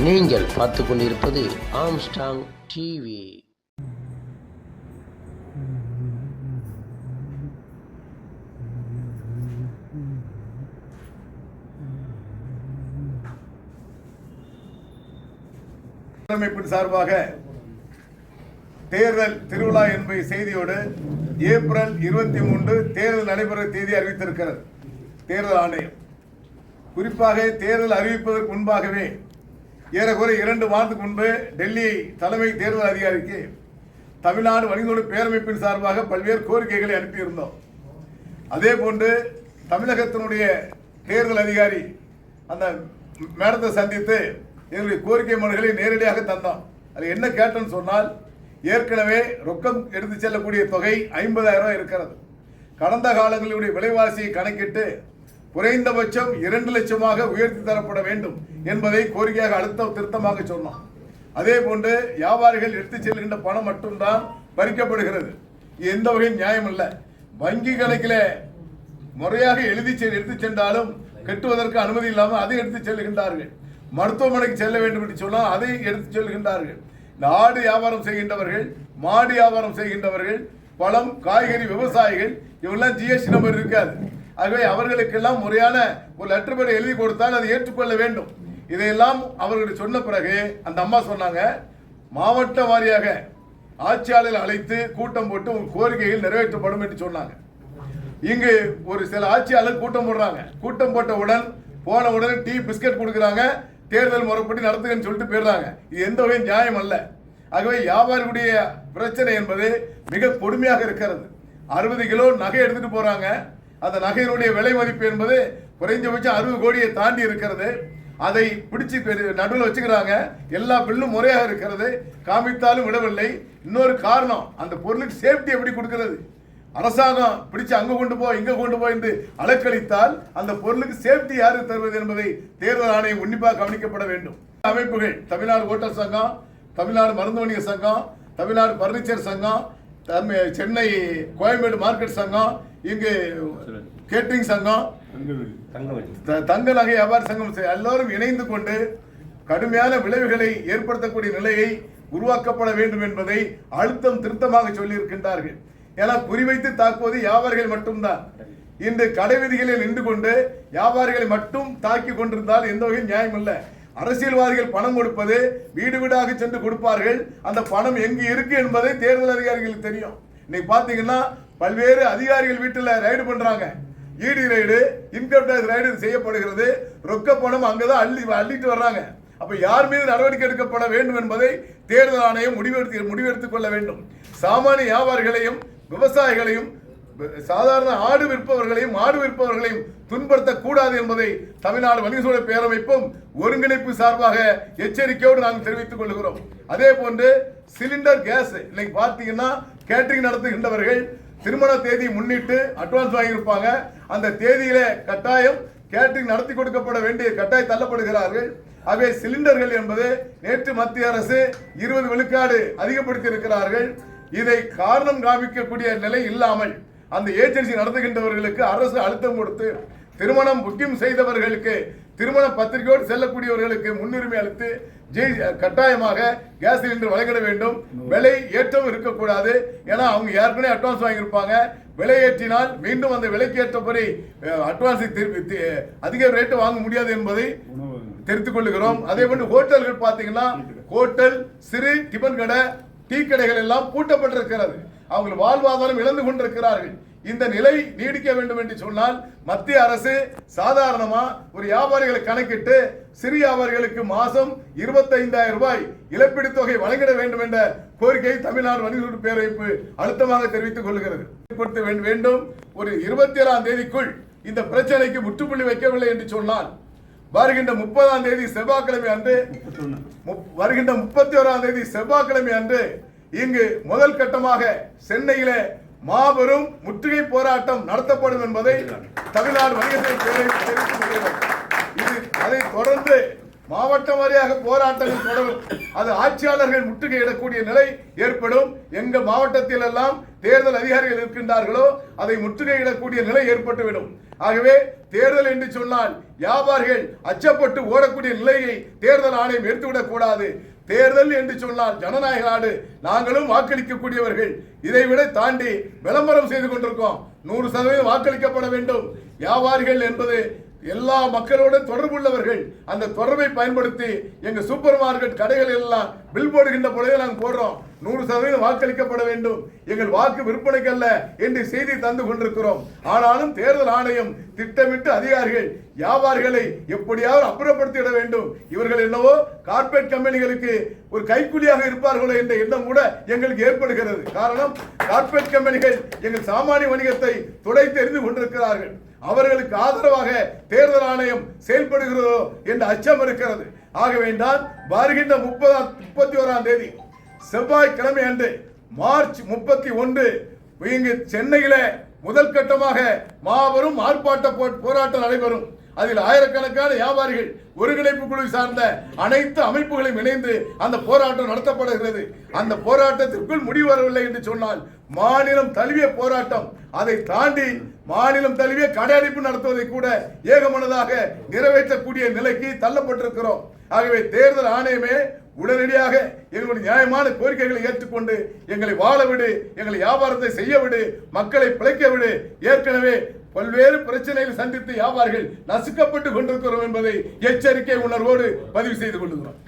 நீங்கள் பார்த்து கொண்டிருப்பது ஆம்ஸ்டாங் டிவி. அமைப்பின் சார்பாக தேர்தல் திருவிழா என்பதை செய்தியோடு ஏப்ரல் 23 தேர்தல் நடைபெற தேதி அறிவித்திருக்கிறது தேர்தல் ஆணையம். குறிப்பாக தேர்தல் அறிவிப்பதற்கு முன்பாகவே ஏறக்குறை 2 மாதத்துக்கு முன்பு டெல்லி தலைமை தேர்தல் அதிகாரிக்கு தமிழ்நாடு வணிகோடு பேரமைப்பின் சார்பாக பல்வேறு கோரிக்கைகளை அனுப்பியிருந்தோம். அதே போன்று தமிழகத்தினுடைய தேர்தல் அதிகாரி அந்த மேடத்தை சந்தித்து எங்களுடைய கோரிக்கை மனுகளை நேரடியாக தந்தோம். அது என்ன கேட்டோன்னு சொன்னால், ஏற்கனவே ரொக்கம் எடுத்து செல்லக்கூடிய தொகை 50,000 ரூபாய் இருக்கிறது. கடந்த காலங்களுடைய விலைவாசியை கணக்கிட்டு குறைந்தபட்சம் 2 லட்சமாக உயர்த்தி தரப்பட வேண்டும் என்பதை கோரிக்கையாக அழுத்தம் திருத்தமாக சொன்னோம். அதே போன்று வியாபாரிகள் எடுத்து செல்கின்ற பணம் மட்டும்தான் பறிக்கப்படுகிறது. எந்த வகையும் நியாயம் இல்லை. வங்கி கணக்கில் முறையாக எடுத்து சென்றாலும் கட்டுவதற்கு அனுமதி இல்லாமல் அதை எடுத்து செல்கின்றார்கள். மருத்துவமனைக்கு செல்ல வேண்டும் என்று சொன்னால் அதை எடுத்து செல்கின்றார்கள். இந்த ஆடு வியாபாரம் செய்கின்றவர்கள், மாடு வியாபாரம் செய்கின்றவர்கள், பழம் காய்கறி விவசாயிகள் இவெல்லாம் ஜிஎஸ்டி நம்பர் இருக்காது. ஆகவே அவர்களுக்கெல்லாம் முறையான ஒரு லெட்டர் பேட் எழுதி கொடுத்தால் அதை ஏற்றுக்கொள்ள வேண்டும். இதையெல்லாம் அவர்கள் சொன்ன பிறகு அந்த அம்மா சொன்னாங்க, மாவட்ட வாரியாக ஆட்சியாளர்கள் அழைத்து கூட்டம் போட்டு உங்கள் கோரிக்கைகள் நிறைவேற்றப்படும் என்று சொன்னாங்க. இங்கு ஒரு சில ஆட்சியாளர் கூட்டம் போடுறாங்க. கூட்டம் போன உடனே டீ பிஸ்கட் கொடுக்குறாங்க, தேர்தல் முறைப்படி நடத்துங்கன்னு சொல்லிட்டு போயிடுறாங்க. இது எந்த வகையும் நியாயம் அல்ல. ஆகவே வியாபாரிகளுடைய பிரச்சனை என்பது மிக கொடுமையாக இருக்கிறது. 60 கிலோ நகை எடுத்துட்டு போறாங்க. அந்த நகையினுடைய விலை மதிப்பு என்பது குறைஞ்சபட்சம் 60 கோடியை தாண்டி இருக்கிறது. அதை பிடிச்சு நடுவில் வச்சுக்கிறாங்க. எல்லா பில்லும் முறையாக இருக்கிறது, காமித்தாலும் விடவில்லை. இன்னொரு காரணம், அந்த பொருளுக்கு சேஃப்டி எப்படி கொடுக்கிறது? அரசாங்கம் பிடிச்சு அங்க கொண்டு போ இங்க கொண்டு போய் என்று அலக்களித்தால் அந்த பொருளுக்கு சேஃப்டி யாரு தருவது என்பதை தேர்தல் ஆணையம் உன்னிப்பாக கவனிக்கப்பட வேண்டும். அமைப்புகள் தமிழ்நாடு ஓட்டர் சங்கம், தமிழ்நாடு மருந்து வணிக சங்கம், தமிழ்நாடு பர்னிச்சர் சங்கம், சென்னை கோயம்பேடு மார்க்கெட் சங்கம், இங்கு கேட்டரிங் சங்கம், தங்க நகை வியாபார சங்கம் எல்லோரும் இணைந்து கொண்டு கடுமையான விளைவுகளை ஏற்படுத்தக்கூடிய நிலையை உருவாக்கப்பட வேண்டும் என்பதை அழுத்தம் திருத்தமாக சொல்லி இருக்கின்றார்கள். ஏன்னா குறிவைத்து தாக்குவது வியாபாரிகள் மட்டும்தான். இன்று கடை விதிகளில் நின்று கொண்டு வியாபாரிகளை மட்டும் தாக்கி கொண்டிருந்தால் எந்த வகையும் நியாயம் இல்லை. அரசியல்வாதிகள் பணம் கொடுப்பது வீடு வீடாக சென்று கொடுப்பார்கள். அந்த பணம் எங்கு இருக்கு என்பதை தேர்தல் அதிகாரிகளுக்கு தெரியும். இன்னைக்கு பாத்தீங்கன்னா பல்வேறு அதிகாரிகள் வீட்டில் ரைடு பண்றாங்க. இடி ரைடு, இன்கம் டேக்ஸ் ரைடு செய்யப்படுகிறது. ரொக்க பணம் அங்கதான் அள்ளிட்டு வர்றாங்க. அப்ப யார் மீது நடவடிக்கை எடுக்கப்பட வேண்டும் என்பதை தேர்தல் ஆணையம் முடிவெடுத்துக் கொள்ள வேண்டும். சாமானிய வியாபாரிகளையும் விவசாயிகளையும் சாதாரண ஆடு விற்பவர்களையும் மாடு விற்பவர்களையும் துன்படுத்தக்கூடாது என்பதை தமிழ்நாடு வணிக பேரமைப்பும் ஒருங்கிணைப்பு சார்பாக எச்சரிக்கையோடு நாங்கள் தெரிவித்துக் கொள்கிறோம். அதே போன்று சிலிண்டர் கேஸ் இன்னைக்கு பார்த்தீங்கன்னா கேட்டரிங் நடத்துகின்றவர்கள் திருமண தேதி முன்னிட்டு அட்வான்ஸ் வாங்கியிருப்பாங்க. அந்த தேதியில கட்டாயம் கேட்டரிங் நடத்தி கொடுக்கப்பட வேண்டிய கட்டாயம் தள்ளப்படுகிறார்கள். ஆகவே சிலிண்டர்கள் என்பது நேற்று மத்திய அரசு 20 விழுக்காடு அதிகப்படுத்தி இருக்கிறார்கள். இதை காரணம் காமிக்கக்கூடிய நிலை இல்லாமல் அந்த ஏஜென்சி நடத்துகின்றவர்களுக்கு அரசு அழுத்தம் கொடுத்து திருமணம் புக்கிங் செய்தவர்களுக்கு திருமண பத்திரிகையோடு செல்லக்கூடியவர்களுக்கு முன்னுரிமை அளித்து கட்டாயமாக கேஸ் சிலிண்டர் வழங்கிட வேண்டும். விலை ஏற்றம் இருக்கக்கூடாது. ஏன்னா அவங்க ஏற்கனவே அட்வான்ஸ் வாங்கியிருப்பாங்க. விலை ஏற்றினால் மீண்டும் அந்த விலைக்கு ஏற்றபடி அட்வான்ஸை அதிக ரேட்டு வாங்க முடியாது என்பதை தெரிவித்துக் கொள்கிறோம். அதே போன்று ஹோட்டல்கள் பார்த்தீங்கன்னா ஹோட்டல், சிறு டிபன் கடை, டீ கடைகள் எல்லாம் பூட்டப்பட்டிருக்கிறது. அவங்க வாழ்வாதாரம் இழந்து கொண்டிருக்கிறார்கள். இந்த நிலை நீடிக்க வேண்டும் என்று சொன்னால் மத்திய அரசு சாதாரணமா ஒரு வியாபாரிகளை கணக்கிட்டு சிறு வியாபாரிகளுக்கு மாசம் 25,000 ரூபாய் இழப்பீடு தொகை வழங்கிட வேண்டும் என்ற கோரிக்கையை தமிழ்நாடு வணிக பேரமைப்பு அழுத்தமாக தெரிவித்துக் கொள்கிறது. வேண்டும். ஒரு 27ஆம் தேதிக்குள் இந்த பிரச்சனைக்கு முற்றுப்புள்ளி வைக்கவில்லை என்று சொன்னால் வருகின்ற 30ஆம் தேதி செவ்வாய்க்கிழமை அன்று, வருகின்ற 31ஆம் தேதி செவ்வாய்க்கிழமை அன்று இங்கு முதல் கட்டமாக சென்னையிலே மாபெரும் முற்றுகை போராட்டம் நடத்தப்படும் என்பதை தமிழ்நாடு வணிகத்துறை பேரவைப்பு தெரிவித்துக் கொள்கிறது. அதை தொடர்ந்து மாவட்ட வாரியாக போராட்டங்கள் தொடரும். அது ஆட்சியாளர்கள் முற்றுகையிடக்கூடிய நிலை ஏற்படும். எங்க மாவட்டத்தில் எல்லாம் தேர்தல் அதிகாரிகள் இருக்கின்றார்களோ அதை முற்றுகையிடக்கூடிய நிலை ஏற்பட்டுவிடும். ஆகவே தேர்தல் என்று சொன்னால் வியாபாரிகள் அச்சப்பட்டு ஓடக்கூடிய நிலையை தேர்தல் ஆணையம் எடுத்துவிடக் கூடாது. தேர்தல் என்று சொன்னால் ஜனநாயக நாடு, நாங்களும் வாக்களிக்கக்கூடியவர்கள். இதைவிட தாண்டி விளம்பரம் செய்து கொண்டிருக்கோம். 100% வாக்களிக்கப்பட வேண்டும். வியாபாரிகள் என்பது எல்லா மக்களோட தொடர்புள்ளவர்கள். அந்த தொடர்பை பயன்படுத்தி எங்க சூப்பர் மார்க்கெட் கடைகள் எல்லாம் பில் போடுகின்ற பொழுது நாங்கள் போடுறோம் 100% வாக்களிக்கப்பட வேண்டும், எங்கள் வாக்கு விற்பனைக்கல்ல என்று செய்தி தந்து கொண்டிருக்கிறோம். ஆனாலும் தேர்தல் ஆணையம் திட்டமிட்டு அதிகாரிகள் வியாபாரிகளை எப்படியாவது அப்புறப்படுத்திட வேண்டும். இவர்கள் என்னவோ கார்ப்பரேட் கம்பெனிகளுக்கு ஒரு கைக்கூலியாக இருப்பார்களோ என்ற எண்ணம் கூட எங்களுக்கு ஏற்படுகிறது. காரணம், கார்ப்பரேட் கம்பெனிகள் எங்கள் சாமானிய வணிகத்தை துடைத்து எறிந்து கொண்டிருக்கிறார்கள். அவர்களுக்கு ஆதரவாக தேர்தல் ஆணையம் செயல்படுகிறதோ என்ற அச்சம் இருக்கிறது. ஆகவேதான் வருகின்ற 31ஆம் தேதி செவ்வாய்க்கிழமை அன்று மார்ச் 31 இங்கு சென்னையில முதல் கட்டமாக மாபெரும் ஆர்ப்பாட்ட போராட்டம் நடைபெறும். அதில் ஆயிரக்கணக்கான வியாபாரிகள் ஒருங்கிணைப்பு குழு சார்ந்த அனைத்து அமைப்புகளையும் இணைந்து அந்த போராட்டம் நடத்தப்படுகிறது. அந்த போராட்டத்திற்குள் முடிவு வரவில்லை என்று சொன்னால் மாநிலம் தழுவிய போராட்டம், அதை தாண்டி மாநிலம் தழுவிய கடையடைப்பு நடத்துவதை கூட ஏகமனதாக நிறைவேற்றக்கூடிய நிலைக்கு தள்ளப்பட்டிருக்கிறோம். ஆகவே தேர்தல் ஆணையமே உடனடியாக எங்களுடைய நியாயமான கோரிக்கைகளை ஏற்றுக்கொண்டு எங்களை வாழ விடு, எங்களை வியாபாரத்தை செய்ய விடு, மக்களை பிழைக்க விடு. ஏற்கனவே பல்வேறு பிரச்சனைகளை சந்தித்து வியாபாரிகள் நசுக்கப்பட்டு கொண்டிருக்கிறோம் என்பதை எச்சரிக்கை உணர்வோடு பதிவு செய்து கொள்கிறோம்.